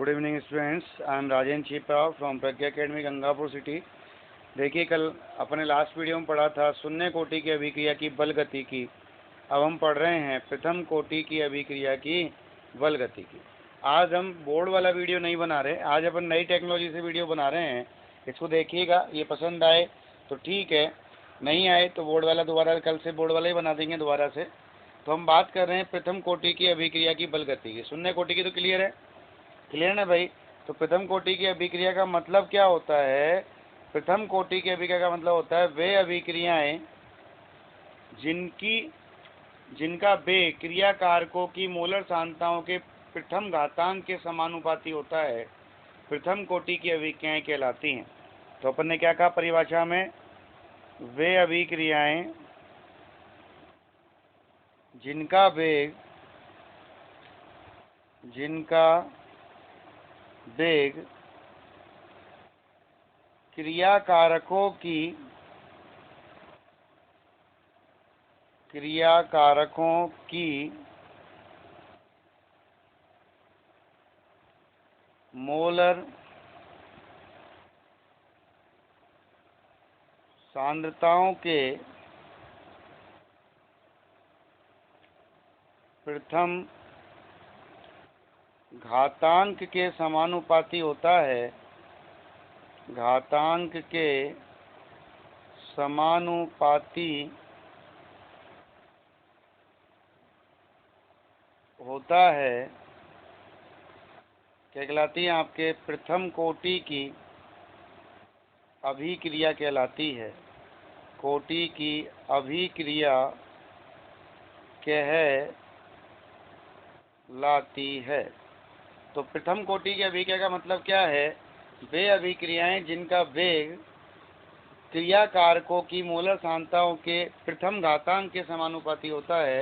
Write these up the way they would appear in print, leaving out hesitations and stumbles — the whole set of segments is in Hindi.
Good evening students, I am Rajendra Chhipa from Pragya academy Gangapur City. देखिए, कल अपने लास्ट वीडियो में पढ़ा था शून्य कोटि की अभिक्रिया की बल गति की। अब हम पढ़ रहे हैं प्रथम कोटि की अभिक्रिया की बल गति की। आज हम बोर्ड वाला वीडियो नहीं बना रहे, आज अपन नई टेक्नोलॉजी से वीडियो बना रहे हैं। इसको देखिएगा, ये पसंद आए तो ठीक है, नहीं आए तो बोर्ड वाला दोबारा कल से बोर्ड वाला ही बना देंगे दोबारा से। तो हम बात कर रहे हैं प्रथम कोटि की अभिक्रिया की बल गति की। शून्य कोटि की तो क्लियर है, क्लियर ना भाई। तो प्रथम कोटि की अभिक्रिया का मतलब क्या होता है? प्रथम कोटि की अभिक्रिया का मतलब होता है वे अभिक्रियाएं जिनका वेग क्रिया कारकों की मोलर सांद्रताओं के प्रथम घातांक के समानुपाती होता है, प्रथम कोटि की अभिक्रियाएं कहलाती हैं। तो अपन ने क्या कहा परिभाषा में? वे अभिक्रियाएं जिनका वेग क्रिया कारकों की मोलर सांद्रताओं के प्रथम घातांक के समानुपाती होता है, घातांक के समानुपाती होता है, क्या कहलाती है? आपके प्रथम कोटि की अभिक्रिया कहलाती है। कोटि की अभिक्रिया कहलाती है। तो प्रथम कोटि की अभिक्रिया का मतलब क्या है? वे अभिक्रियाएं जिनका वेग क्रिया कारकों की मोलर सांद्रताओं के प्रथम घातांक के समानुपाती होता है,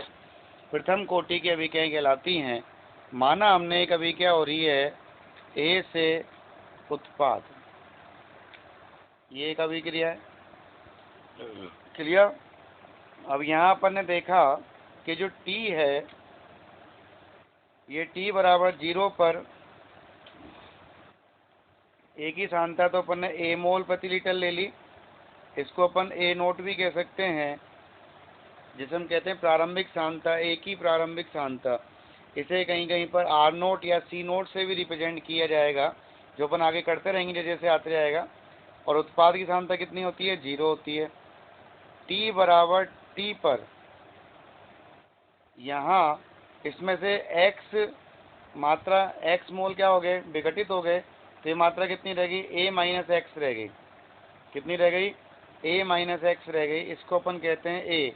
प्रथम कोटि की अभिक्रियाएं कहलाती हैं। माना हमने एक अभिक्रिया हो रही है ए से उत्पाद, ये एक अभिक्रिया है, क्लियर। अब यहाँ अपन ने देखा कि जो T है, ये T बराबर 0 पर एक ही सांद्रता, तो अपन ने A मोल प्रति लीटर ले ली। इसको अपन A नोट भी कह सकते हैं, जिसे हम कहते हैं प्रारंभिक सांद्रता, एक ही प्रारंभिक सांद्रता। इसे कहीं कहीं पर R नोट या C नोट से भी रिप्रेजेंट किया जाएगा, जो अपन आगे करते रहेंगे जैसे जैसे आते जाएगा। और उत्पाद की सांद्रता कितनी होती है? 0 होती है। T बराबर T पर यहाँ इसमें से X मात्रा, X मोल क्या हो गए? विघटित हो गए। तो ये मात्रा कितनी रह गई? A माइनस एक्स रह गई। कितनी रह गई? A माइनस एक्स रह गई। इसको अपन कहते हैं A,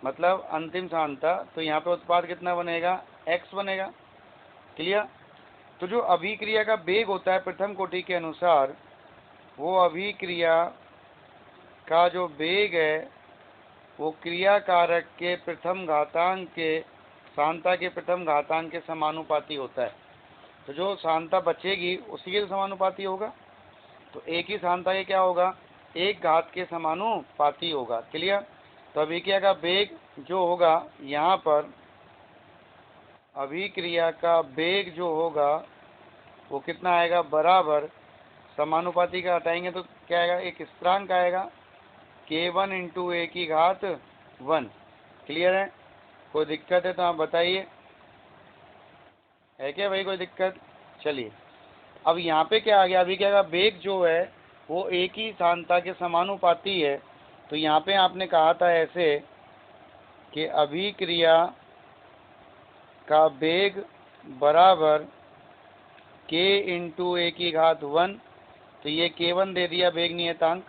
मतलब अंतिम सांद्रता। तो यहाँ पे उत्पाद कितना बनेगा? X बनेगा, क्लियर। तो जो अभिक्रिया का वेग होता है प्रथम कोटि के अनुसार, वो अभिक्रिया का जो वेग है वो क्रिया कारक के प्रथम घातांक के सांद्रता के प्रथम घातांक के समानुपाती होता है। तो जो सांद्रता बचेगी उसी के समानुपाती होगा। तो एक ही सांद्रता के क्या होगा? एक घात के समानुपाती होगा, क्लियर। तो अभिक्रिया का वेग जो होगा, यहाँ पर अभिक्रिया का वेग जो होगा वो कितना आएगा? बराबर समानुपाती का हटाएंगे तो क्या आएगा? एक स्थिरांक आएगा, K1 इंटू A की घात 1, क्लियर है। कोई दिक्कत है तो आप बताइए, है क्या भाई कोई दिक्कत? चलिए, अब यहाँ पे क्या आ गया? अभिक्रिया का वेग जो है वो एक ही सांद्रता के समानुपाती है। तो यहाँ पे आपने कहा था ऐसे कि अभिक्रिया का वेग बराबर K इंटू A की घात 1। तो ये K1 दे दिया वेग नियतांक,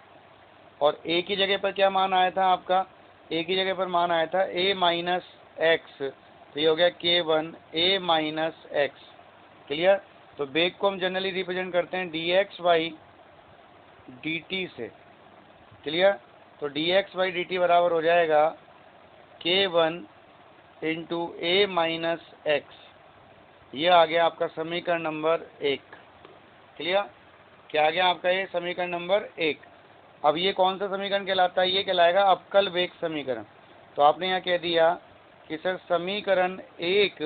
और A की जगह पर क्या मान आया था आपका? A की जगह पर मान आया था A माइनस एक्स। तो ये हो गया K1 A minus x, clear. तो वेग को हम जनरली रिप्रेजेंट करते हैं dx बाई dt से, क्लियर। तो dx बाई dt बराबर हो जाएगा K1 into A minus x. ये आ गया आपका समीकरण नंबर 1, क्लियर। क्या आ गया आपका? ये समीकरण नंबर 1। अब ये कौन सा समीकरण कहलाता है? ये कहलाएगा अवकल वेग समीकरण। तो आपने यहाँ कह दिया कि सर समीकरण 1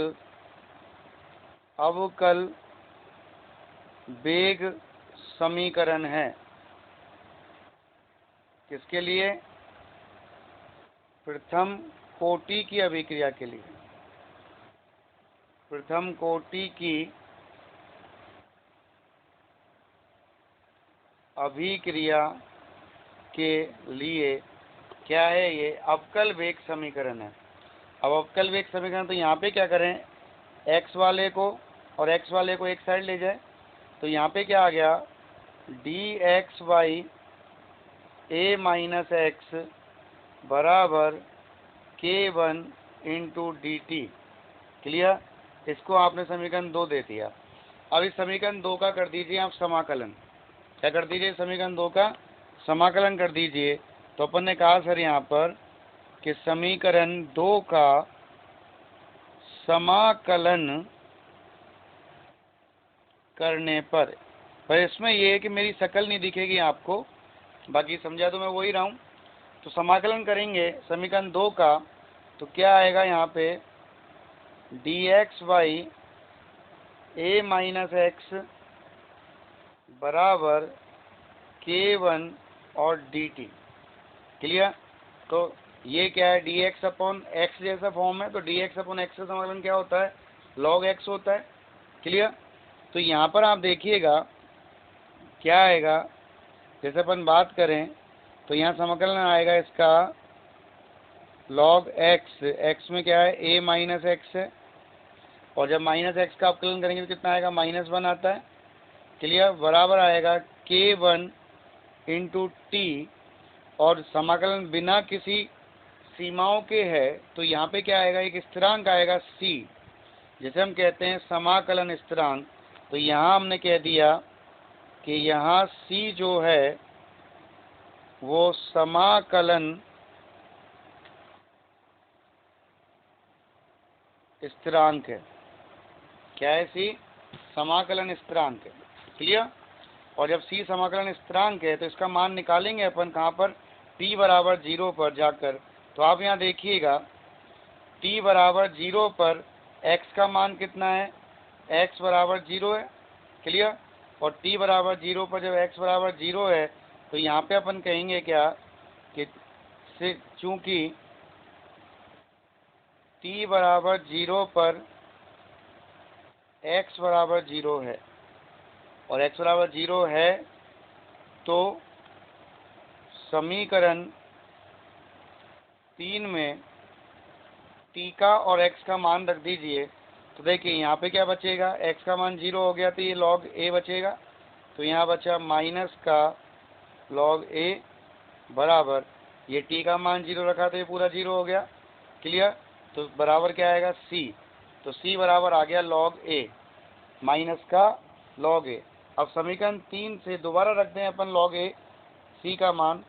अवकल वेग समीकरण है। किसके लिए? प्रथम कोटि की अभिक्रिया के लिए। प्रथम कोटि की अभिक्रिया के लिए क्या है? ये अवकल वेग समीकरण है। अब अवकल वेग समीकरण, तो यहाँ पे क्या करें, x वाले को और x वाले को एक साइड ले जाए, तो यहाँ पे क्या आ गया, dx by a minus x बराबर k1 into D T. Clear? इसको आपने समीकरण 2 दे दिया। अब इस समीकरण 2 का कर दीजिए आप समाकलन। क्या कर दीजिए? समीकरण 2 का समाकलन कर दीजिए। तो अपन ने कहा सर यहाँ पर कि समीकरण 2 का समाकलन करने पर इसमें ये है कि मेरी शक्ल नहीं दिखेगी आपको, बाकी समझा तो मैं वही रहा हूँ। तो समाकलन करेंगे समीकरण 2 का, तो क्या आएगा यहाँ पे, dx by a minus x बराबर k1 और dt। क्लियर? तो ये क्या है, dx अपॉन x जैसा फॉर्म है, तो dx अपॉन x का समाकलन क्या होता है, log x होता है। क्लियर? तो यहाँ पर आप देखिएगा क्या आएगा, जैसे अपन बात करें तो यहाँ समाकलन आएगा इसका log x, x में क्या है, a माइनस एक्स है, और जब माइनस एक्स का अवकलन करेंगे तो कितना आएगा, -1 आता है। क्लियर? बराबर आएगा k1 इंटू टी, और समाकलन बिना किसी सीमाओं के है, तो यहाँ पे क्या आएगा, एक स्थिरांक आएगा c, जैसे हम कहते हैं समाकलन स्थिरांक। तो यहाँ हमने कह दिया कि यहाँ c जो है वो समाकलन स्थिरांक है। क्या है? c समाकलन स्थिरांक है। क्लियर? और जब c समाकलन स्थिरांक है तो इसका मान निकालेंगे अपन कहाँ पर, t बराबर 0 पर जाकर। तो आप यहाँ देखिएगा t बराबर 0 पर x का मान कितना है, x बराबर 0 है। क्लियर? और t बराबर 0 पर जब x बराबर 0 है तो यहाँ पे अपन कहेंगे क्या कि चूंकि t बराबर 0 पर x बराबर 0 है और x बराबर 0 है, तो समीकरण 3 में t का और x का मान रख दीजिए। तो देखिए यहाँ पे क्या बचेगा, x का मान 0 हो गया तो ये log a बचेगा, तो यहाँ बचा माइनस का log a बराबर, ये t का मान 0 रखा तो ये पूरा 0 हो गया। क्लियर? तो बराबर क्या आएगा, c। तो c बराबर आ गया log a माइनस का log a। अब समीकरण 3 से दोबारा रखते हैं अपन log a c का मान।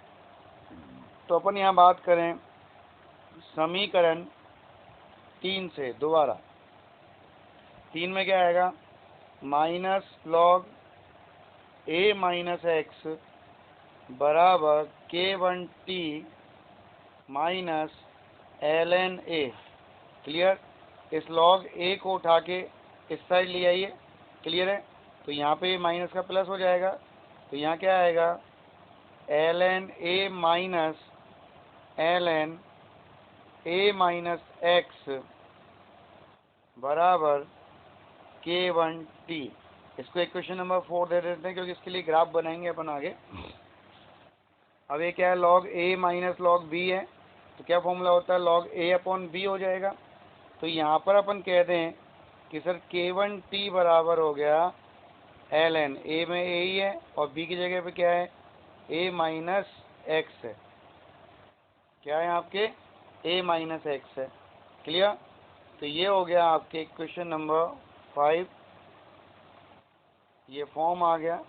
तो अपन यहाँ बात करें समीकरण 3 से दोबारा, 3 में क्या आएगा, minus log a minus x बराबर k1t minus ln a। Clear? इस log a को उठा के इस साइड ले आइए। क्लियर है? तो यहाँ पे माइनस का प्लस हो जाएगा, तो यहाँ क्या आएगा, ln a minus ln a minus x बराबर k1t। इसको इक्वेशन नंबर 4 दे देते हैं, क्योंकि इसके लिए ग्राफ बनाएंगे अपन आगे। अब ये क्या है, log a minus log b है, तो क्या फॉर्मूला होता है, log a अपॉन b हो जाएगा। तो यहाँ पर अपन कह दें कि सर k1t बराबर हो गया ln a में a ही है और b की जगह पे क्या है, a माइनस एक्स है। क्या है आपके, a माइनस एक्स है। क्लियर? तो ये हो गया आपके क्वेश्चन नंबर 5, ये फॉर्म आ गया।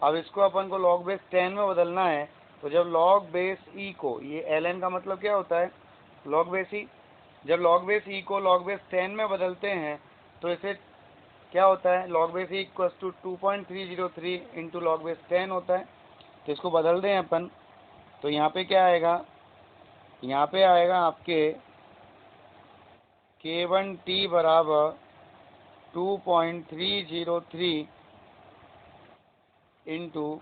अब इसको अपन को log बेस 10 में बदलना है, तो जब log बेस e को, ये ln का मतलब क्या होता है, log बेस e, जब log बेस e को log बेस 10 में बदलते हैं तो इसे क्या होता है, log base e equals to 2.303 into log base 10 होता है। तो इसको बदल दें अपन, तो यहाँ पे क्या आएगा, यहाँ पे आएगा आपके k1t बराबर 2.303 into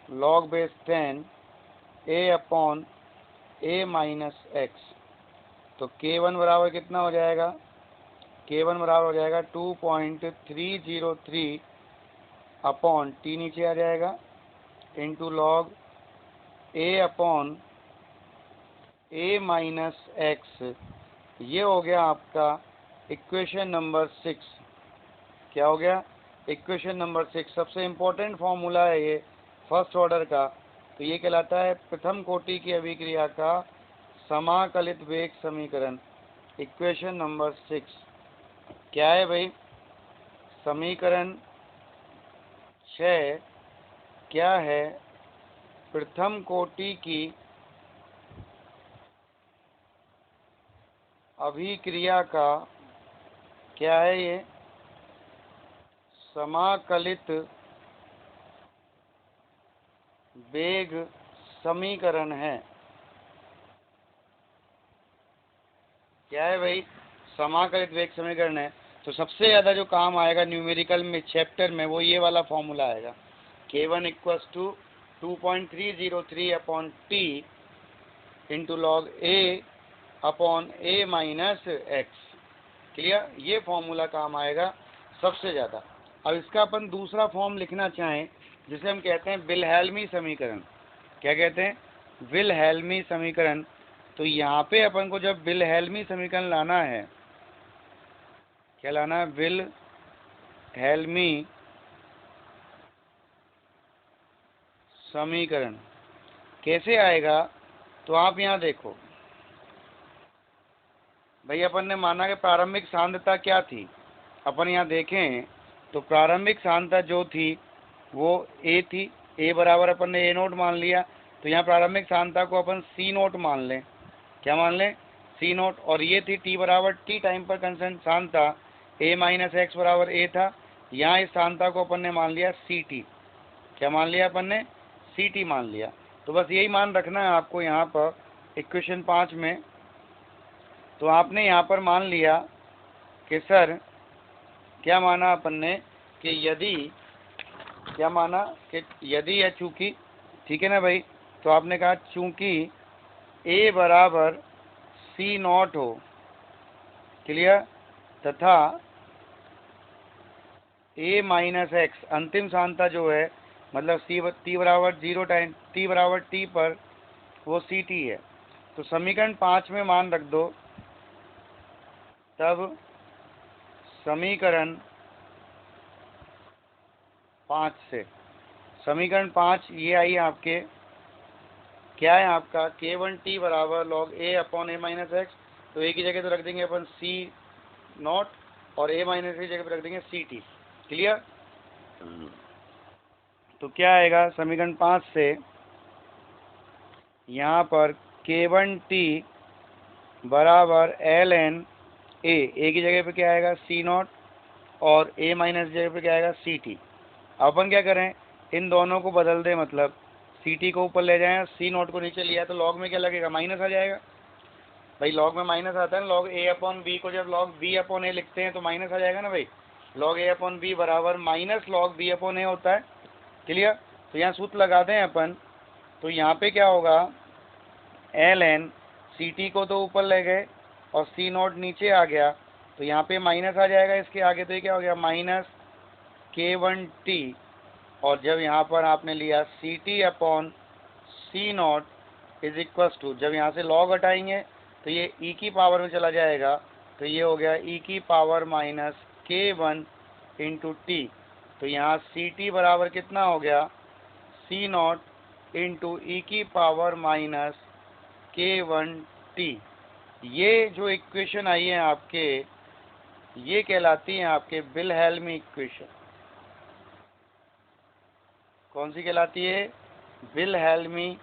log base 10 A upon a minus x. तो K1 बराबर कितना हो जाएगा? K1 बराबर हो जाएगा 2.303 अपॉन टी नीचे आ जाएगा into log a upon a minus x. ये हो गया आपका इक्वेशन नंबर 6। क्या हो गया? Equation number 6। सबसे इम्पोर्टेंट फॉर्मूला है ये फर्स्ट ऑर्डर का। तो ये कहलाता है प्रथम कोटि की अभिक्रिया का समाकलित वेग समीकरण। इक्वेशन नंबर 6 क्या है भाई? समीकरण 6 क्या है? प्रथम कोटि की अभिक्रिया का क्या है? ये समाकलित वेग समीकरण है। क्या है भाई? समाकलित वेग समीकरण है। तो सबसे ज़्यादा जो काम आएगा न्यूमेरिकल में चैप्टर में वो ये वाला फॉर्मूला आएगा। K1 equals to 2.303 upon t into log a upon a minus x. Clear? ये फॉर्मूला काम आएगा सबसे ज़्यादा। अब इसका अपन दूसरा फॉर्म लिखना चाहें जिसे हम कहते हैं विल्हेल्मी समीकरण। क्या कहते हैं? विल्हेल्मी समीकरण। तो यहाँ पे अपन को जब विल्हेल्मी समीकरण लाना है, क्या लाना है? विल्हेल्मी समीकरण कैसे आएगा? तो आप यहाँ देखो भाई, अपन ने माना कि प्रारंभिक सांद्रता क्या थी। अपन यहाँ देखें तो प्रारंभिक सांद्रता जो थी वो ए थी। ए बराबर अपन ने ए नोट मान लिया। तो यहाँ प्रारंभिक सांद्रता को अपन सी नोट मान लें। क्या मान लें? सी नोट। और ये थी टी बराबर टी टाइम पर कंस्टेंट सांद्रता ए माइनस एक्स बराबर ए था। यहाँ इस सांद्रता को अपन ने मान लिया सी टी। क्या मान लिया अपन ने? सी टी मान लिया। तो बस यही मान रखना है आपको यहाँ पर इक्वेशन 5 में। तो आपने यहाँ पर मान लिया कि सर क्या माना अपन ने कि यदि, क्या माना कि यदि या चूंकि, ठीक है ना भाई? तो आपने कहा चूंकि ए बराबर सी नॉट हो, क्लियर, तथा ए माइनस एक्स अंतिम सांद्रता जो है मतलब टी बराबर 0 टाइम टी बराबर टी पर वो सी टी है। तो समीकरण 5 में मान रख दो, तब समीकरण 5 से, समीकरण 5 ये आई आपके, क्या है आपका? K1t बराबर log a upon a minus x. तो ए की जगह तो रख देंगे अपन सी नॉट और ए माइनस की जगह पर रख देंगे सी टी। क्लियर? तो क्या आएगा समीकरण 5 से? यहाँ पर K1t बराबर एल एन ए की जगह पे क्या आएगा? सी नॉट और ए माइनस की जगह पे क्या आएगा? C T. अपन क्या करें? इन दोनों को बदल दें, मतलब सी टी को ऊपर ले जाएं, सी नॉट को नीचे लिया तो लॉग में क्या लगेगा? माइनस आ जाएगा। भाई लॉग में माइनस आता है ना। लॉग ए अपॉन बी को जब लॉग बी अपॉन ए लिखते हैं तो माइनस आ जाएगा ना भाई। लॉग ए अपॉन बी बराबर माइनस लॉग बी अपॉन ए होता है। क्लियर? तो यहाँ सूत्र लगा दें अपन। तो यहाँ पे क्या होगा? एल एन सी टी को तो ऊपर ले गए और सी नॉट नीचे आ गया, तो यहाँ पे माइनस आ जाएगा इसके आगे। तो ये क्या हो गया? Minus K1t। और जब यहाँ पर आपने लिया c t upon c naught is equals to, जब यहाँ से लॉग हटाएंगे तो ये ई की पावर में चला जाएगा। तो ये हो गया ई की power minus K1 into T. तो यहाँ सी टी बराबर कितना हो गया? सी नॉट इंटू ई की पावर माइनस K1t। ये जो इक्वेशन आई है आपके, ये कहलाती हैं आपके विल्हेल्मी इक्वेशन। कौन सी कहलाती है? विल्हेल्मी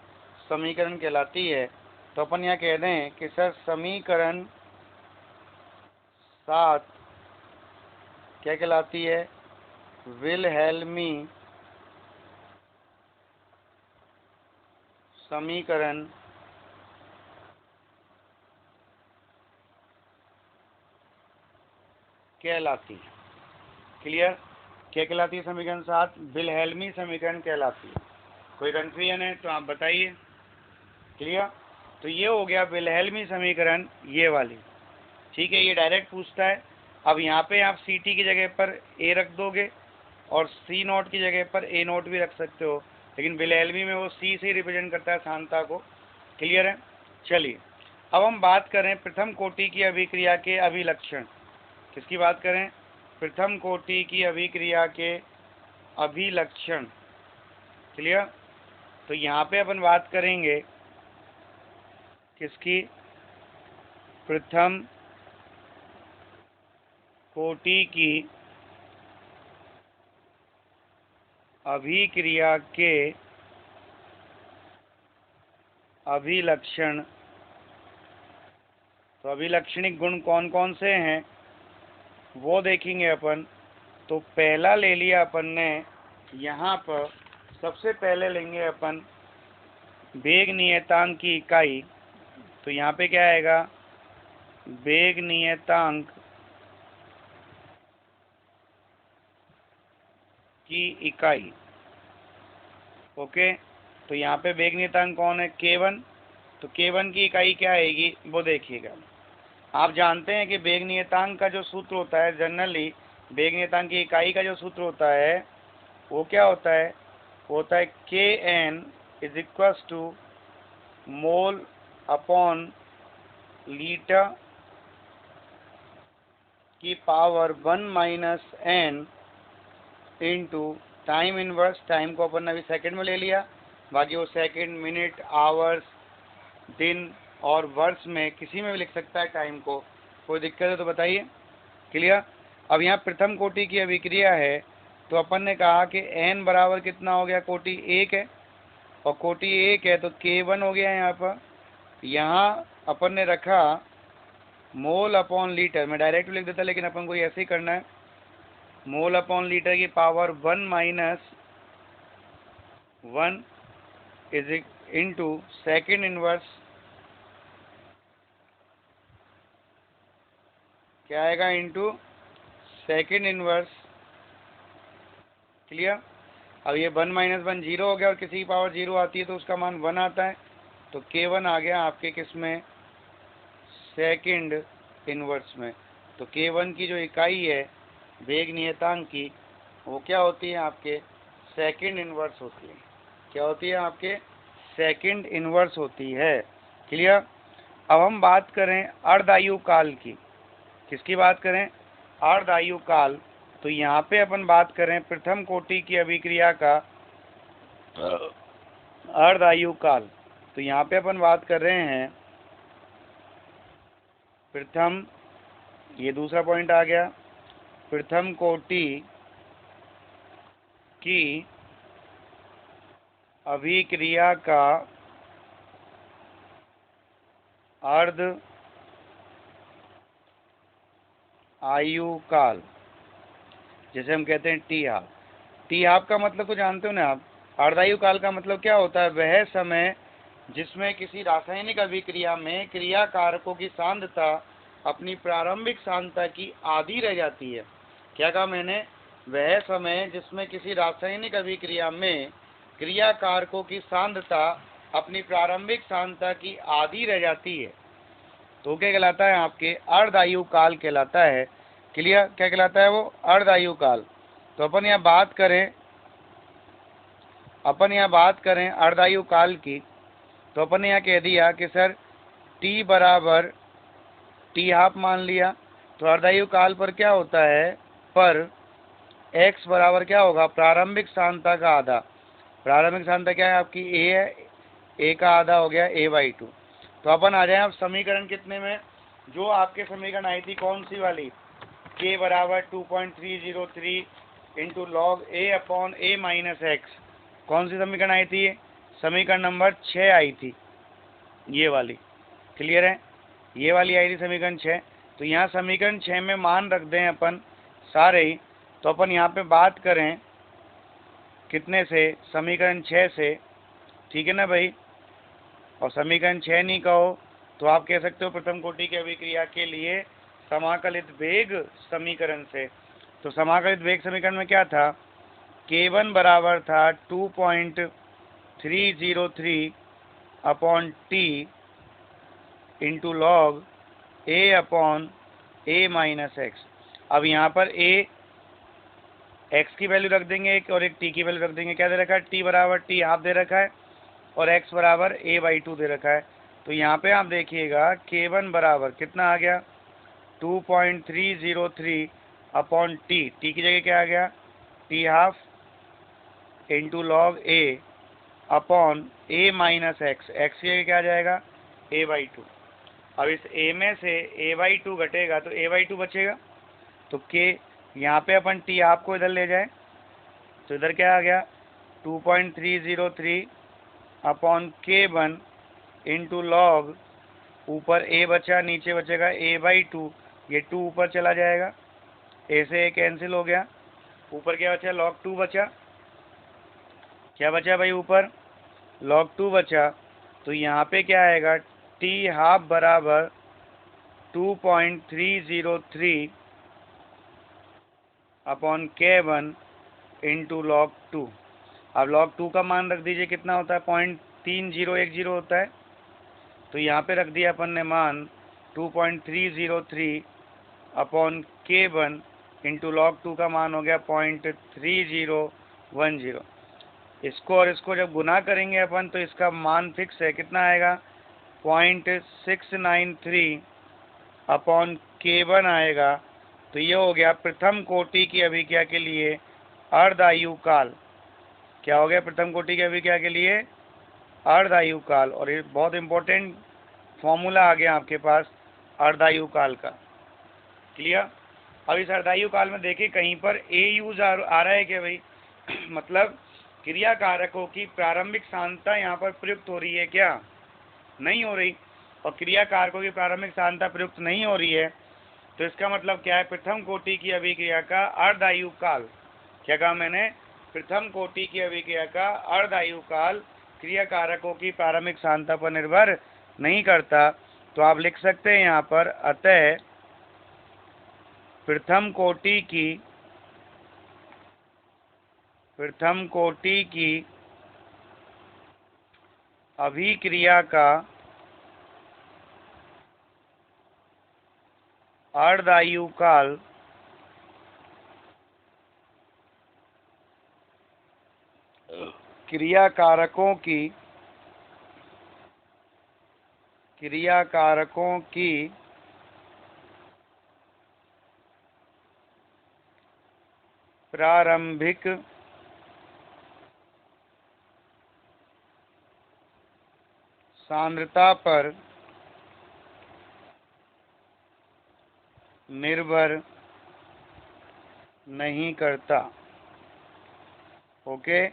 समीकरण कहलाती है। तो अपन यहाँ कह दें कि सर समीकरण 7 क्या कहलाती है? विल्हेल्मी समीकरण कहलाती है। क्लियर? क्या कहलाती है समीकरण 7? विल्हेल्मी समीकरण कहलाती है। कोई कन्फ्यूजन है तो आप बताइए। क्लियर? तो ये हो गया विल्हेल्मी समीकरण, ये वाली। ठीक है, ये डायरेक्ट पूछता है। अब यहाँ पे आप सी टी की जगह पर ए रख दोगे और सी नोट की जगह पर ए नोट भी रख सकते हो, लेकिन विल्हेल्मी में वो सी से रिप्रेजेंट करता है सांता को। क्लियर है? चलिए अब हम बात करें प्रथम कोटि की अभिक्रिया के अभिलक्षण। किसकी बात करें? प्रथम कोटि की अभिक्रिया के अभिलक्षण। क्लियर? तो यहाँ पे अपन बात करेंगे किसकी? प्रथम कोटि की अभिक्रिया के अभिलक्षण। तो अभिलक्षणिक गुण कौन कौन से हैं वो देखेंगे अपन। तो पहला ले लिया अपन ने, यहाँ पर सबसे पहले लेंगे अपन वेग नियतांक की इकाई। तो यहाँ पे क्या आएगा? वेग नियतांक की इकाई। ओके, तो यहाँ पे वेग नियतांक कौन है? k1। तो k1 की इकाई क्या आएगी वो देखिएगा। आप जानते हैं कि वेग नियतांक का जो सूत्र होता है, जनरली वेग नियतांक की इकाई का जो सूत्र होता है वो क्या होता है? वो होता है kn is equals to mole upon litre की power 1 minus n into time inverse. Time को अपन ने अभी सेकंड में ले लिया, बाकी वो सेकंड, मिनट, आवर्स, दिन और वर्ष में किसी में भी लिख सकता है टाइम को। कोई दिक्कत है तो बताइए। क्लियर? अब यहाँ प्रथम कोटि की अभिक्रिया है, तो अपन ने कहा कि n बराबर कितना हो गया? कोटि 1 है, और कोटि 1 है तो k1 हो गया। यहाँ पर यहाँ अपन ने रखा मोल अपॉन लीटर। मैं डायरेक्ट लिख देता, लेकिन अपन को ऐसे ही करना है। मोल अपॉन लीटर की power 1 minus 1 is into second inverse. क्या आएगा? Into second inverse. क्लियर? अब ये 1 माइनस 1 जीरो हो गया, और किसी की पावर जीरो आती है तो उसका मान 1 आता है। तो k1 आ गया आपके किस में? सेकेंड इनवर्स में। तो k1 की जो इकाई है वेग नियतांक की, वो क्या होती है आपके? सेकेंड इनवर्स होती है। क्या होती है आपके? सेकेंड इनवर्स होती है। क्लियर? अब हम बात करें अर्धायु काल की। किसकी बात करें? अर्धायु काल। तो यहाँ पे अपन बात करें प्रथम कोटि की अभिक्रिया का अर्धायु काल। तो यहाँ पे अपन बात कर रहे हैं प्रथम, ये दूसरा पॉइंट आ गया, प्रथम कोटि की अभिक्रिया का अर्ध आयु काल, जैसे हम कहते हैं टी हाफ। टी हाफ का मतलब तो जानते हो ना आप? अर्धायु काल का मतलब क्या होता है? वह समय जिसमें किसी रासायनिक अभिक्रिया में क्रिया कारकों की सांद्रता अपनी प्रारंभिक सांद्रता की आधी रह जाती है। क्या कहा मैंने? वह समय जिसमें किसी रासायनिक अभिक्रिया में क्रिया कारकों की सांद्रता अपनी प्रारंभिक सांद्रता की आधी रह जाती है, तो क्या कहलाता है? आपके अर्धायु काल कहलाता है। क्लियर? क्या कहलाता है वो? अर्धायु काल। तो अपन यहाँ बात करें अर्धायु काल की, तो अपन ने यहाँ कह दिया कि सर t बराबर टी हाफ मान लिया। तो अर्धायु काल पर क्या होता है? पर x बराबर क्या होगा? प्रारंभिक सांद्रता का आधा। प्रारंभिक सांद्रता क्या है आपकी? a है, a का आधा हो गया a/2। तो अपन आ जाए अब समीकरण कितने में? जो आपके समीकरण आई थी कौन सी वाली? k बराबर 2.303 into log a upon a minus x. कौन सी समीकरण आई थी? समीकरण नंबर 6 आई थी, ये वाली। क्लियर है? ये वाली आई थी समीकरण 6। तो यहाँ समीकरण 6 में मान रख दें अपन सारे ही। तो अपन यहाँ पे बात करें कितने से? समीकरण 6 से। ठीक है ना भाई? और समीकरण 6 नहीं कहो तो आप कह सकते हो प्रथम कोटि की अभिक्रिया के लिए समाकलित वेग समीकरण से। तो समाकलित वेग समीकरण में क्या था, k1 बराबर था 2.303 upon t into log a upon a minus x. अब यहाँ पर a x की वैल्यू रख देंगे एक और एक t की वैल्यू रख देंगे। क्या दे रखा है, t बराबर t हाफ दे रखा है और x बराबर a/2 दे रखा है। तो यहाँ पे आप देखिएगा k1 बराबर कितना आ गया, 2.303 अपॉन टी, टी की जगह क्या आ गया, T half into log a upon a minus x, x की जगह क्या आ जाएगा, a/2। अब इस a में से a/2 घटेगा तो a/2 बचेगा। तो k यहाँ पे अपन टी हाफ को इधर ले जाए तो इधर क्या आ गया, 2.303 अपॉन k1 इंटू लॉग, ऊपर a बचा नीचे बचेगा a/2, ये 2 ऊपर चला जाएगा, a से a कैंसिल हो गया, ऊपर क्या बचा, log 2 बचा। क्या बचा भाई, ऊपर log 2 बचा। तो यहाँ पे क्या आएगा, t हाफ बराबर 2.303 अपॉन k1 इंटू log 2। अब log 2 का मान रख दीजिए, कितना होता है, 0.3010 होता है। तो यहाँ पे रख दिया अपन ने मान 2.303 अपॉन k1 इंटू लॉग 2 का मान हो गया 0.3010। इसको और इसको जब गुना करेंगे अपन तो इसका मान फिक्स है, कितना आएगा, 0.693 अपॉन k1 आएगा। तो ये हो गया प्रथम कोटि की अभिक्रिया के लिए अर्धायु काल। क्या हो गया, प्रथम कोटि की अभिक्रिया के लिए अर्धायु काल। और ये बहुत इंपॉर्टेंट फॉर्मूला आ गया आपके पास अर्धायु काल का। क्लियर। अब इस अर्धायु काल में देखिए कहीं पर ए यूज आ रहा है क्या भाई मतलब क्रिया कारकों की प्रारंभिक सांद्रता यहाँ पर प्रयुक्त हो रही है क्या, नहीं हो रही। और क्रिया कारकों की प्रारंभिक सांद्रता प्रयुक्त नहीं हो रही है तो इसका मतलब क्या है, प्रथम कोटि की अभिक्रिया का अर्धायु काल। क्या कहा मैंने, प्रथम कोटि की अभिक्रिया का अर्धायु काल क्रिया कारकों की प्रारंभिक सांद्रता पर निर्भर नहीं करता। तो आप लिख सकते हैं यहाँ पर, अतः प्रथम कोटि की अभिक्रिया का अर्धायु काल क्रिया कारकों की प्रारंभिक सांद्रता पर निर्भर नहीं करता। ओके,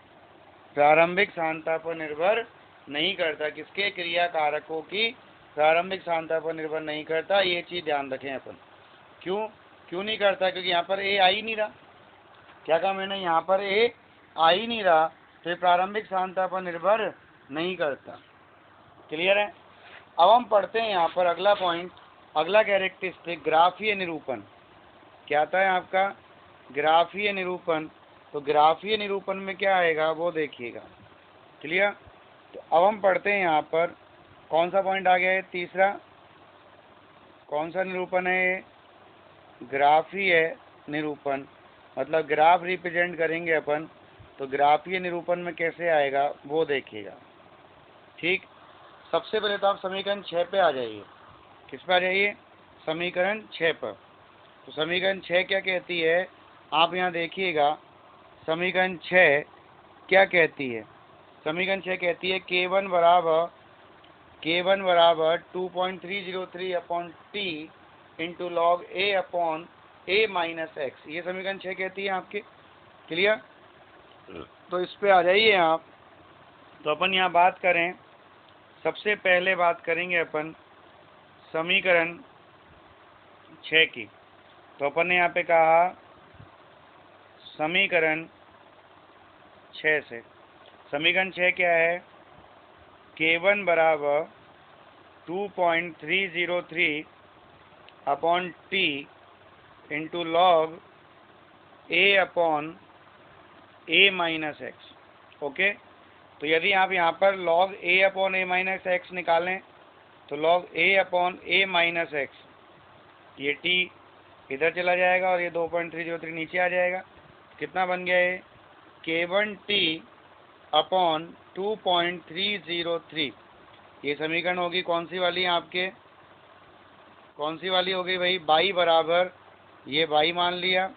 प्रारंभिक सांद्रता पर निर्भर नहीं करता, किसके, क्रिया कारकों की प्रारंभिक सांद्रता पर निर्भर नहीं करता। ये चीज ध्यान रखें अपन। क्यों नहीं करता, क्योंकि यहाँ पर ए आ ही नहीं रहा। क्या कहा मैंने, यहाँ पर ए आ ही नहीं रहा तो प्रारंभिक सांद्रता पर निर्भर नहीं करता। क्लियर है। अब हम पढ़ते हैं यहाँ पर अगला पॉइंट, अगला कैरेक्टरिस्टिक, ग्राफीय निरूपण। क्या आता है आपका, ग्राफीय निरूपण। तो ग्राफीय निरूपण में क्या आएगा वो देखिएगा। क्लियर। तो अब हम पढ़ते हैं यहाँ पर कौन सा पॉइंट आ गया है, तीसरा। कौन सा निरूपण है ये, ग्राफीय निरूपण। मतलब ग्राफ रिप्रेजेंट करेंगे अपन, तो ग्राफीय निरूपण में कैसे आएगा वो देखिएगा। ठीक। सबसे पहले तो आप समीकरण 6 पे आ जाइए। किस पे आ जाइए, समीकरण 6 पर। तो समीकरण 6 क्या कहती है, आप यहाँ देखिएगा समीकरण 6 क्या कहती है। समीकरण 6 कहती है k1 बराबर 2.303 upon t into log a upon a minus x. ये समीकरण 6 कहती है आपके। क्लियर। तो इस पे आ जाइए आप। तो अपन यहाँ बात करें, सबसे पहले बात करेंगे अपन समीकरण 6 की। तो अपन ने यहाँ पे कहा समीकरण 6 से, समीकरण 6 क्या है, k1 बराबर 2.303 upon t into log a upon a minus x. Okay, तो यदि आप यहाँ पर log A upon a minus x निकालें तो log A upon a minus x, ये टी इधर चला जाएगा और ये 2.303 नीचे आ जाएगा। कितना बन गया ये? K1T upon 2.303। ये समीकरण होगी कौन सी वाली आपके, कौन सी वाली हो गई भाई? बाई बराबर, ये बाई मान लिया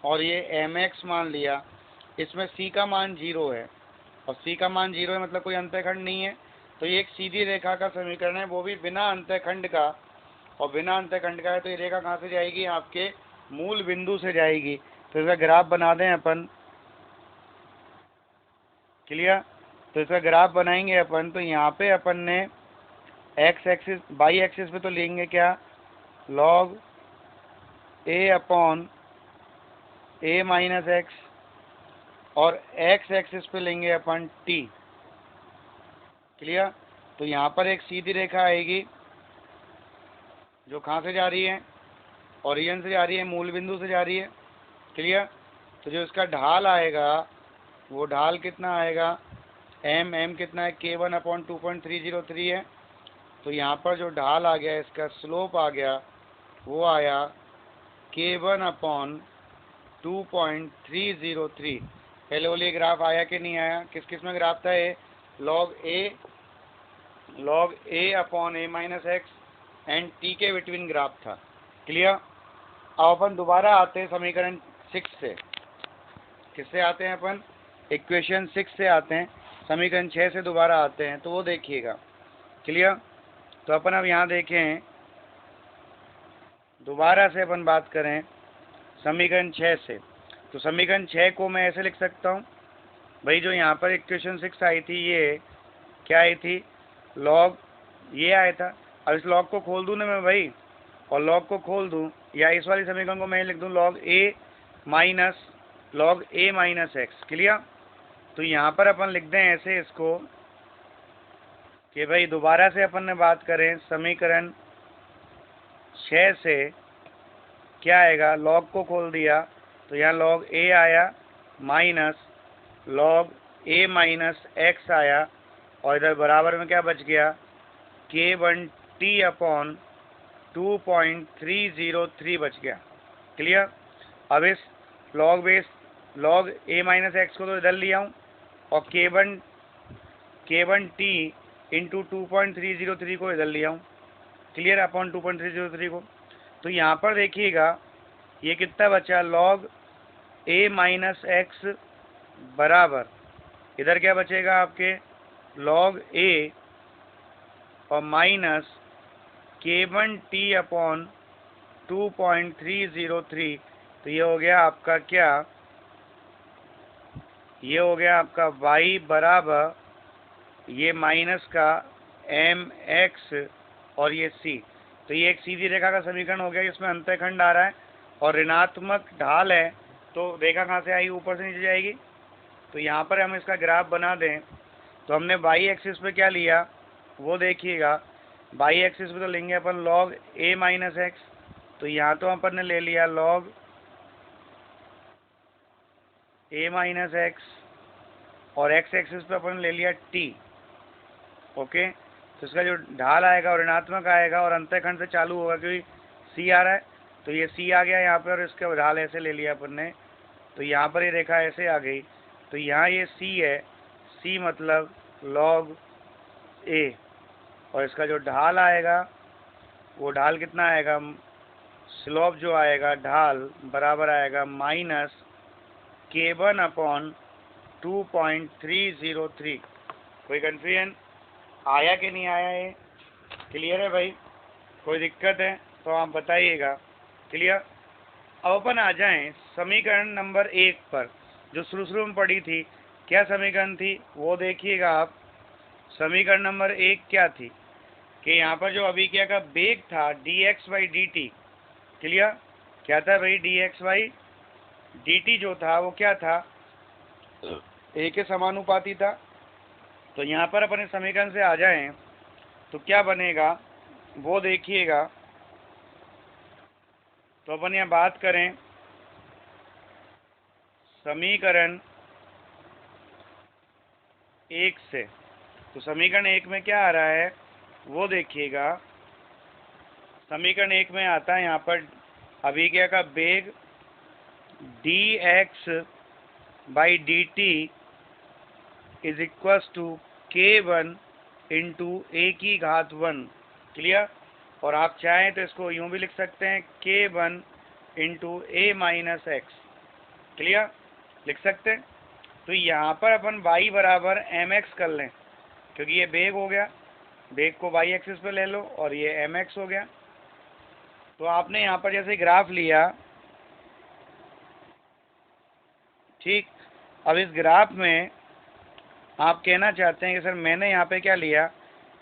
और ये mx मान लिया। इसमें c का मान 0 है और c का मान 0 है मतलब कोई अंतःखंड नहीं है, तो ये एक सीधी रेखा का समीकरण है, वो भी बिना अंतःखंड का। और बिना अंतःखंड का है तो ये रेखा कहाँ से जाएगी? आपके मूल बिंदु से जाएगी। तो इसका ग्राफ बना दें अपन, क्लियर? तो इसका ग्राफ बनाएंगे अपन, तो यहाँ पे अपन ने एक्स एक्सिस, बाई एक्सिस पे तो लेंगे क्या? log A upon a minus x, और एक्स एक्सिस पे लेंगे अपन टी। क्लियर? तो यहाँ पर एक सीधी रेखा आएगी जो कहाँ से जा रही है? ओरिजिन से जा रही है, मूल बिंदु से जा रही है। क्लियर? तो जो इसका ढाल आएगा वो ढाल कितना आएगा? एम कितना है? K1 अपॉन 2.303 है। तो यहाँ पर जो ढाल आ गया, इसका स्लोप आ गया, वो आया K1 अपॉन 2.303। पहले बोलिए ग्राफ आया कि नहीं आया? किस किस में ग्राफ था ये? log A upon a minus x and T के बिटवीन ग्राफ था। क्लियर? अब अपन दोबारा आते हैं समीकरण 6 से। किससे आते हैं अपन? इक्वेशन 6 से आते हैं, समीकरण 6 से दोबारा आते हैं, तो वो देखिएगा। क्लियर? तो अपन अब यहाँ देखें, दोबारा से अपन बात करें समीकरण 6 से, तो समीकरण 6 को मैं ऐसे लिख सकता हूँ भाई, जो यहाँ पर इक्वेशन 6 आई थी, ये क्या आई थी? log ये आया था। अब इस log को खोल दूँ ना मैं भाई, और log को खोल दूँ, या इस वाली समीकरण को मैं लिख दूँ log ए माइनस एक्स। क्लियर? तो यहाँ पर अपन लिख दें ऐसे इसको कि भाई दोबारा से अपन ने बात करें समीकरण 6 से, क्या आएगा? log को खोल दिया तो यहाँ log ए आया माइनस log ए माइनस एक्स आया, और इधर बराबर में क्या बच गया? K1T अपॉन 2.303 बच गया। क्लियर? अब इस log ए माइनस एक्स को तो इधर लिया हूँ, और K1T इंटू 2.303 को इधर लिया हूँ। क्लियर? अपॉन 2.303 को। तो यहाँ पर देखिएगा ये कितना बचा? log ए माइनस एक्स बराबर, इधर क्या बचेगा आपके? log ए और माइनस K1T अपॉन 2.303। तो ये हो गया आपका क्या? ये हो गया आपका y बराबर ये माइनस का mx और ये c। तो ये एक सीधी रेखा का समीकरण हो गया, इसमें अंतःखंड आ रहा है और ऋणात्मक ढाल है, तो रेखा कहाँ से आएगी? ऊपर से नीचे जाएगी। तो यहाँ पर हम इसका ग्राफ बना दें, तो हमने वाई एक्सिस पे क्या लिया वो देखिएगा। वाई एक्सिस पे तो लेंगे अपन log ए माइनस एक्स, तो यहाँ तो अपन ने ले लिया log ए माइनस एक्स, और एक्स एक्सिस पे अपन ले लिया टी। ओके, तो इसका जो ढाल आएगा और ऋणात्मक आएगा और अंतःखंड से चालू होगा, क्योंकि सी आ रहा है, तो ये सी आ गया यहाँ पे, और इसका ढाल ऐसे ले लिया अपन ने, तो यहाँ पर ये रेखा ऐसे आ गई। तो यहाँ ये सी है, सी मतलब log ए, और इसका जो ढाल आएगा वो ढाल कितना आएगा? स्लोप जो आएगा ढाल बराबर आएगा माइनस K1 अपॉन 2.303। कोई कन्फ्यूजन आया कि नहीं आया? ये क्लियर है भाई? कोई दिक्कत है तो आप बताइएगा। क्लियर? अब अपन आ जाएं समीकरण नंबर 1 पर, जो शुरू में पढ़ी थी। क्या समीकरण थी वो देखिएगा आप। समीकरण नंबर 1 क्या थी कि यहाँ पर जो अभिक्रिया का वेग था dx/dt। क्लियर? क्या था भाई? dx/dt जो था वो क्या था? a के समानुपाती था। तो यहाँ पर अपन इस समीकरण से आ जाएं तो क्या बनेगा वो देखिएगा। तो अपन यहाँ बात करें समीकरण 1 से। तो समीकरण 1 में क्या आ रहा है वो देखिएगा। समीकरण 1 में आता है यहाँ पर अभिक्रिया का वेग dx/dt is equals to k1 into a की घात 1। क्लियर। और आप चाहें तो इसको यूं भी लिख सकते हैं k1 into a minus x. Clear, लिख सकते हैं। तो यहाँ पर अपन y बराबर mx कर लें, क्योंकि ये वेग हो गया, वेग को y एक्सिस पे ले लो और ये mx हो गया। तो आपने यहाँ पर जैसे ग्राफ लिया, ठीक। अब इस ग्राफ में आप कहना चाहते हैं कि सर मैंने यहाँ पे क्या लिया,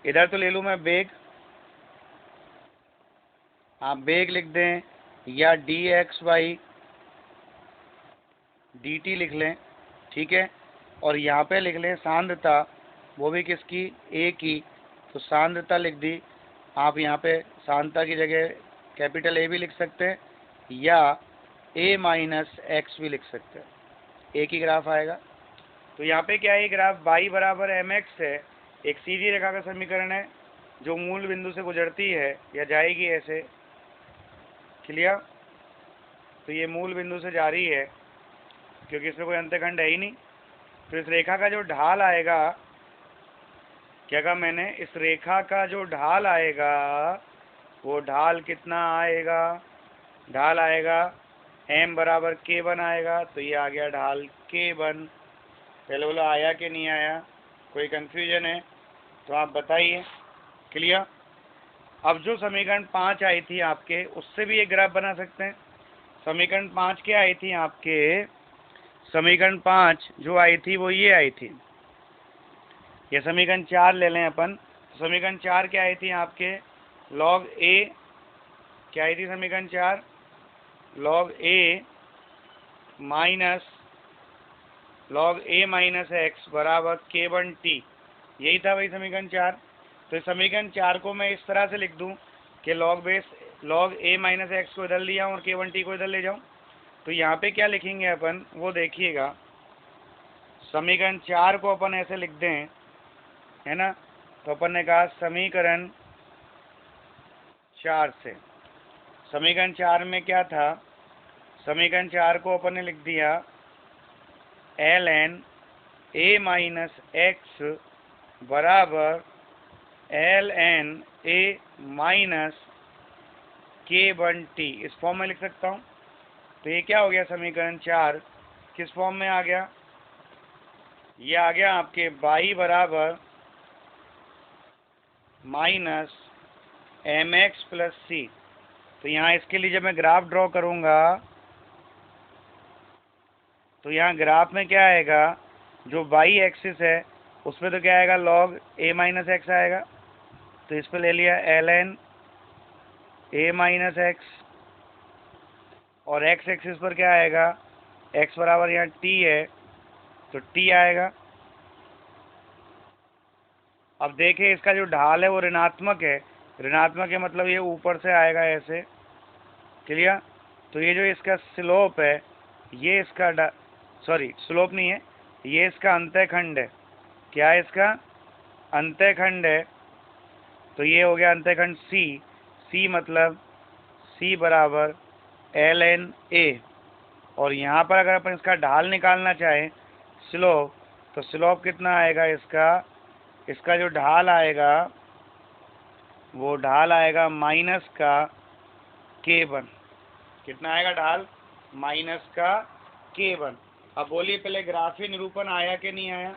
इधर तो ले लूँ मैं वेग, आप वेग लिख दें या dx/dt लिख लें, ठीक है। और यहाँ पे लिख लें सांद्रता, वो भी किसकी, a की। तो सांद्रता लिख दी। आप यहाँ पे सांद्रता की जगह कैपिटल A भी लिख सकते हैं या a माइनस एक्स भी लिख सकते हैं, एक ही ग्राफ आएगा। तो यहाँ पे क्या है, ग्राफ y बराबर mx है, एक सीधी रेखा का समीकरण है जो मूल बिंदु से गुजरती है या जाएगी ऐसे। क्लियर। तो ये मूल बिंदु से जा रही है क्योंकि इसमें कोई अंतःखंड है ही नहीं। तो इस रेखा का जो ढाल आएगा, क्या कहा मैंने, इस रेखा का जो ढाल आएगा वो ढाल कितना आएगा, ढाल आएगा m बराबर k1 आएगा। तो ये आ गया ढाल k1। पहले बोला आया कि नहीं आया, कोई कंफ्यूजन है तो आप बताइए। क्लियर। अब जो समीकरण 5 आई थी आपके, उससे भी एक ग्राफ बना सकते हैं। समीकरण 5 क्या आई थी आपके, समीकरण 5 जो आई थी वो ये आई थी, ये समीकरण 4 ले लें अपन। समीकरण 4 क्या आई थी आपके, log a, क्या आई थी समीकरण 4, log a माइनस एक्स बराबर k1t, यही था भाई समीकरण 4। तो इस समीकरण 4 को मैं इस तरह से लिख दूं कि log a माइनस एक्स को इधर ले आऊँ और k1t को इधर ले जाऊं। तो यहाँ पे क्या लिखेंगे अपन वो देखिएगा। समीकरण 4 को अपन ऐसे लिख दें, है ना। तो अपन ने कहा समीकरण 4 से, समीकरण 4 में क्या था, समीकरण 4 को अपन ने लिख दिया ln a माइनस एक्स बराबर ln a माइनस k1t, इस फॉर्म में लिख सकता हूँ। तो ये क्या हो गया, समीकरण 4 किस फॉर्म में आ गया, ये आ गया आपके y बराबर माइनस mx प्लस सी। तो यहाँ इसके लिए जब मैं ग्राफ ड्रॉ करूँगा तो यहाँ ग्राफ में क्या आएगा, जो y एक्सिस है उसमें तो क्या आएगा, log a माइनस एक्स आएगा। तो इस पर ले लिया ln a माइनस एक्स, और x एक्सिस पर क्या आएगा, x बराबर यहाँ t है तो t आएगा। अब देखें इसका जो ढाल है वो ऋणात्मक है, ऋणात्मक है मतलब ये ऊपर से आएगा ऐसे। क्लियर। तो ये जो इसका स्लोप है, ये इसका सॉरी स्लोप नहीं है, ये इसका अंतःखंड है। क्या है इसका, अंतःखंड है। तो ये हो गया अंतःखंड C मतलब C बराबर ln a। और यहाँ पर अगर अपन इसका ढाल निकालना चाहें स्लोप, तो स्लोप कितना आएगा इसका जो ढाल आएगा वो ढाल आएगा माइनस का k1। कितना आएगा ढाल, माइनस का k1। अब बोलिए पहले ग्राफी निरूपण आया कि नहीं आया,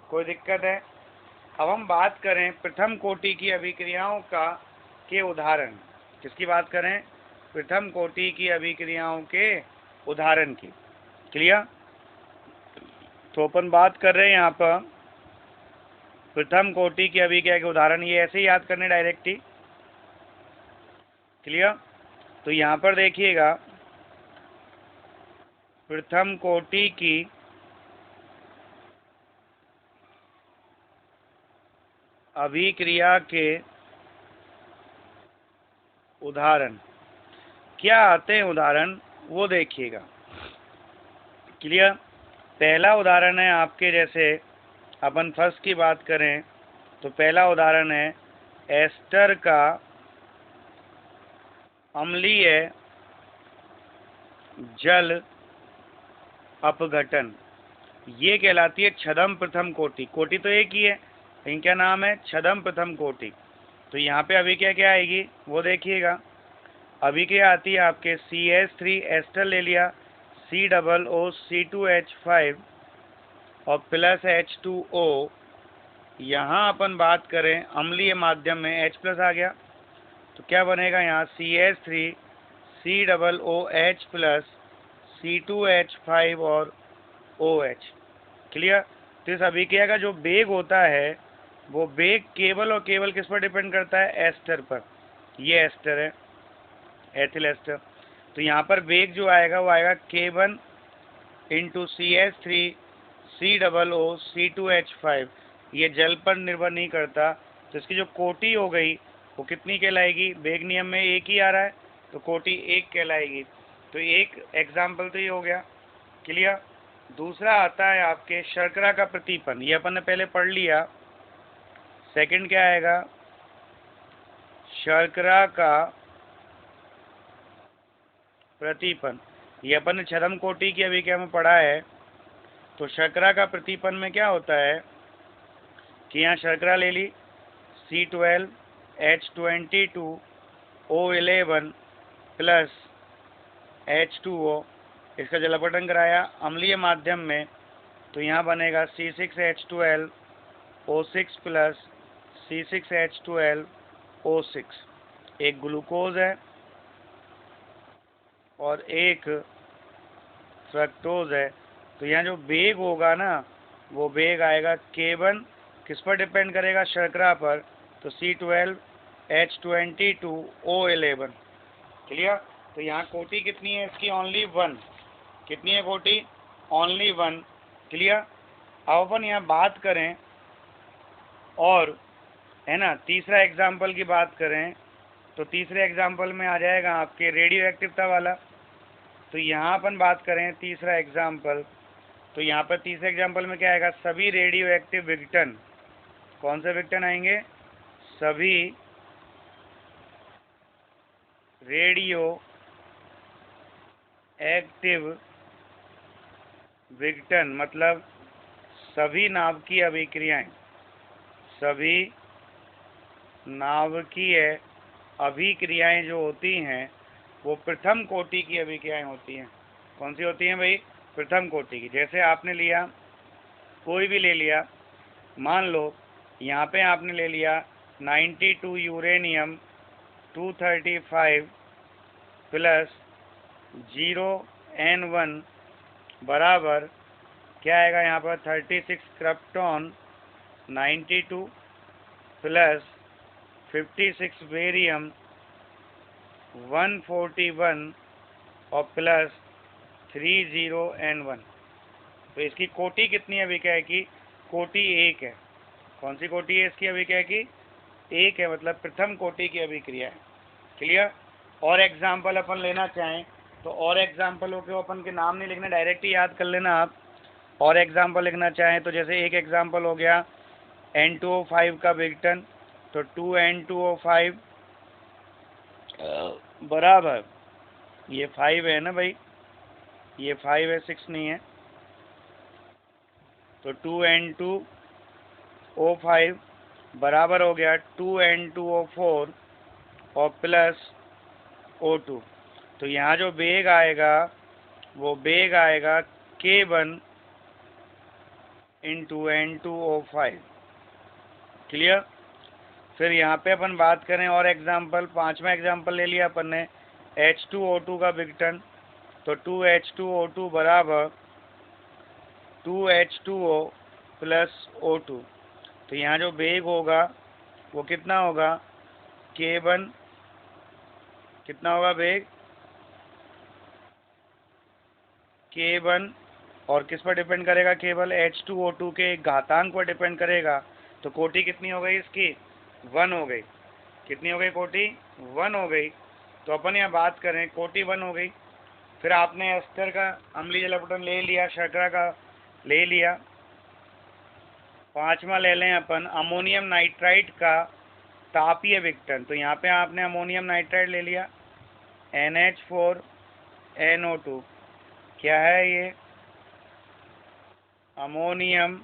कोई दिक्कत है। अब हम बात करें प्रथम कोटि की अभिक्रियाओं के उदाहरण, किसकी बात करें, प्रथम कोटि की अभिक्रियाओं के उदाहरण की। क्लियर। तो अपन बात कर रहे हैं यहाँ पर प्रथम कोटि की अभिक्रिया के उदाहरण, ये ऐसे ही याद करने डायरेक्ट ही। क्लियर। तो यहाँ पर देखिएगा प्रथम कोटि की अभिक्रिया के उदाहरण क्या आते हैं, उदाहरण वो देखिएगा क्लियर। पहला उदाहरण है आपके, जैसे अपन फर्स्ट की बात करें तो पहला उदाहरण है एस्टर का अम्लीय जल अपघटन। ये कहलाती है छदम प्रथम कोटि। कोटि तो एक ही है, लेकिन क्या नाम है? छदम प्रथम कोटि। तो यहाँ पे अभी क्या क्या आएगी वो देखिएगा। अभी क्या आती है आपके CH3 एस्टर ले लिया, COO C2H5 और प्लस H2O। यहाँ अपन बात करें अम्लीय माध्यम में H प्लस आ गया, तो क्या बनेगा यहाँ CH3 COOH प्लस C2H5 और OH। क्लियर। तो इस अभिक्रिया का जो वेग होता है वो वेग केवल और केवल किस पर डिपेंड करता है? एस्टर पर। ये एस्टर है, एथिल एस्टर। तो यहाँ पर वेग जो आएगा वो आएगा K1 into CH3 COO C2H5। ये जल पर निर्भर नहीं करता। तो इसकी जो कोटि हो गई वो कितनी कहलाएगी? वेग नियम में एक ही आ रहा है तो कोटि एक कहलाएगी। तो एक एग्जाम्पल तो ये हो गया। क्लियर। दूसरा आता है आपके शर्करा का प्रतीपन। ये अपन ने पहले पढ़ लिया। सेकंड क्या आएगा? शर्करा का प्रतीपन। ये अपन ने छदम कोटि की अभिक्रिया में पढ़ा है। तो शर्करा का प्रतीपन में क्या होता है कि यहाँ शर्करा ले ली, C12H22O11 प्लस H2O, इसका जलापटन कराया अम्लीय माध्यम में, तो यहाँ बनेगा C6H12O6 प्लस C6H12O6। एक ग्लूकोज है और एक फ्रक्टोज है। तो यहाँ जो वेग होगा ना वो वेग आएगा K1 किस पर डिपेंड करेगा? शर्करा पर। तो C12H22O11। क्लियर। तो यहाँ कोटि कितनी है इसकी? ओनली 1। कितनी है कोटि? ओनली 1। क्लियर। अब अपन यहाँ बात करें और है ना तीसरा एग्जाम्पल की बात करें तो तीसरे एग्जाम्पल में आ जाएगा आपके रेडियो एक्टिवता वाला। तो यहाँ अपन बात करें तीसरा एग्जाम्पल, तो यहाँ पर तीसरे एग्जाम्पल में क्या आएगा? सभी रेडियो एक्टिव विघटन। कौन से विघटन आएंगे? सभी रेडियो एक्टिव विघटन मतलब सभी नाभिकीय अभिक्रियाएं। सभी नाभिकीय अभिक्रियाएं जो होती हैं वो प्रथम कोटि की अभिक्रियाएं होती हैं। कौन सी होती हैं भाई? प्रथम कोटि की। जैसे आपने लिया, कोई भी ले लिया, मान लो यहाँ पे आपने ले लिया 92 यूरेनियम 235 प्लस 0N1 बराबर क्या आएगा यहाँ पर? 36 क्रिप्टॉन 92 प्लस 56 बेरियम 141 और प्लस 30N1। तो इसकी कोटि कितनी है अभिक्रिया की? कोटि एक है। कौन सी कोटि है इसकी अभिक्रिया की? एक है, मतलब प्रथम कोटि की अभिक्रिया है। क्लियर। और एग्जाम्पल अपन लेना चाहें तो और एग्जाम्पलों के अपन के नाम नहीं लिखना, डायरेक्ट ही याद कर लेना आप। और एग्जाम्पल लिखना चाहें तो जैसे एक एग्जाम्पल हो गया N2O5 का विघटन, तो 2N2O5 बराबर, ये 5 है ना भाई, ये 5 है, 6 नहीं है। तो 2N2O5 बराबर हो गया 2N2O4 और प्लस O2। तो यहाँ जो वेग आएगा वो वेग आएगा K1 इंटू N2O5। क्लियर। फिर यहाँ पे अपन बात करें और एग्जाम्पल, पांचवा एग्जाम्पल ले लिया अपन ने H2O2 का विघटन, तो 2H2O2 बराबर 2H2O प्लस O2। तो यहाँ जो वेग होगा वो कितना होगा? K1 कितना होगा वेग? K1 और किस पर डिपेंड करेगा? केवल H2O2 के घातांक पर डिपेंड करेगा। तो कोटि कितनी हो गई इसकी? 1 हो गई। कितनी हो गई कोटि? 1 हो गई। तो अपन यहाँ बात करें कोटि 1 हो गई। फिर आपने एस्टर का अम्लीय जल अपघटन ले लिया, शर्करा का ले लिया। पांचवा ले लें अपन अमोनियम नाइट्राइड का तापीय विघटन। तो यहाँ पे आपने अमोनियम नाइट्राइड ले लिया, NH4NO2। क्या है ये? Ammonium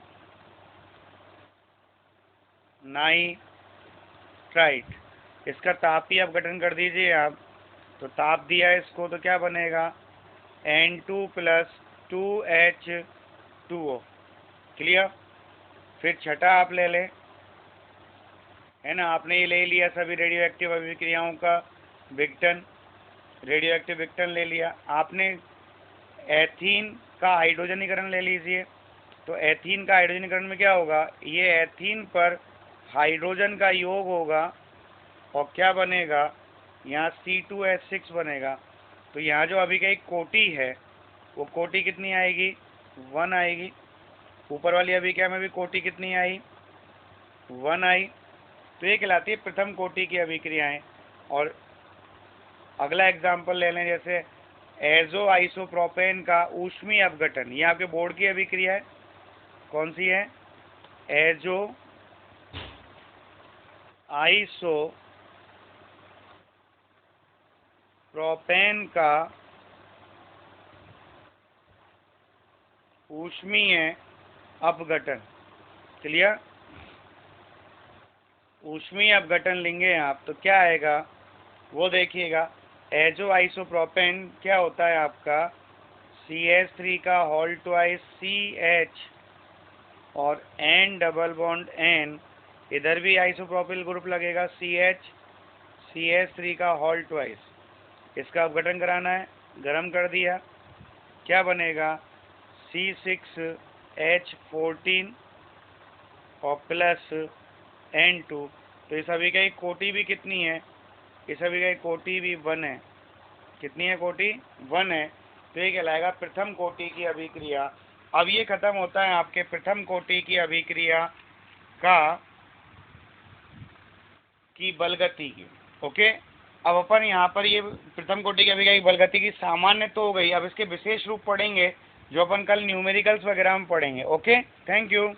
nitride. इसका तापीय अपघटन कर दीजिए आप। तो ताप दिया इसको तो क्या बनेगा? N2+2H2O। क्लियर? फिर छठा आप ले लें, है ना, आपने ये ले लिया सभी रेडियो एक्टिव अभिक्रियाओं का विघटन, रेडियो एक्टिव विघटन ले लिया आपने। एथीन का हाइड्रोजनीकरण ले लीजिए। तो एथीन का हाइड्रोजनीकरण में क्या होगा? ये एथीन पर हाइड्रोजन का योग होगा और क्या बनेगा? यहाँ C2H6 बनेगा। तो यहाँ जो अभी का एक कोटि है वो कोटि कितनी आएगी? 1 आएगी। ऊपर वाली अभिक्रिया में भी कोटि कितनी आई? 1 आई। तो ये कहलाती है प्रथम कोटि की अभिक्रियाएं। और अगला एग्जाम्पल ले लें, जैसे एजो आइसोप्रोपेन का ऊष्मीय अपघटन। ये आपके बोर्ड की अभिक्रिया है। कौन सी है? एजो आइसोप्रोपेन का ऊष्मीय अपघटन। क्लियर? ऊष्मीय अपघटन लेंगे आप तो क्या आएगा वो देखिएगा। एजो आइसोप्रोपेन क्या होता है आपका? CH3 का होल ट्वाइस CH और N डबल बॉन्ड N, इधर भी आइसोप्रोपिल ग्रुप लगेगा CH3 का होल ट्वाइस। इसका अपघटन कराना है, गरम कर दिया, क्या बनेगा? C6H14 और प्लस N2। तो इस सभी का एक कोटि भी कितनी है? इस सभी का एक कोटि भी 1 है। कितनी है कोटि? 1 है। तो ये कहलाएगा प्रथम कोटि की अभिक्रिया। अब ये खत्म होता है आपके प्रथम कोटि की अभिक्रिया की बलगति की। ओके, अब अपन यहाँ पर ये प्रथम कोटि की अभिक्रिया की बलगति की सामान्य तो हो गई। अब इसके विशेष रूप पढ़ेंगे जो अपन कल न्यूमेरिकल्स वगैरह में पढ़ेंगे। Okay, thank you.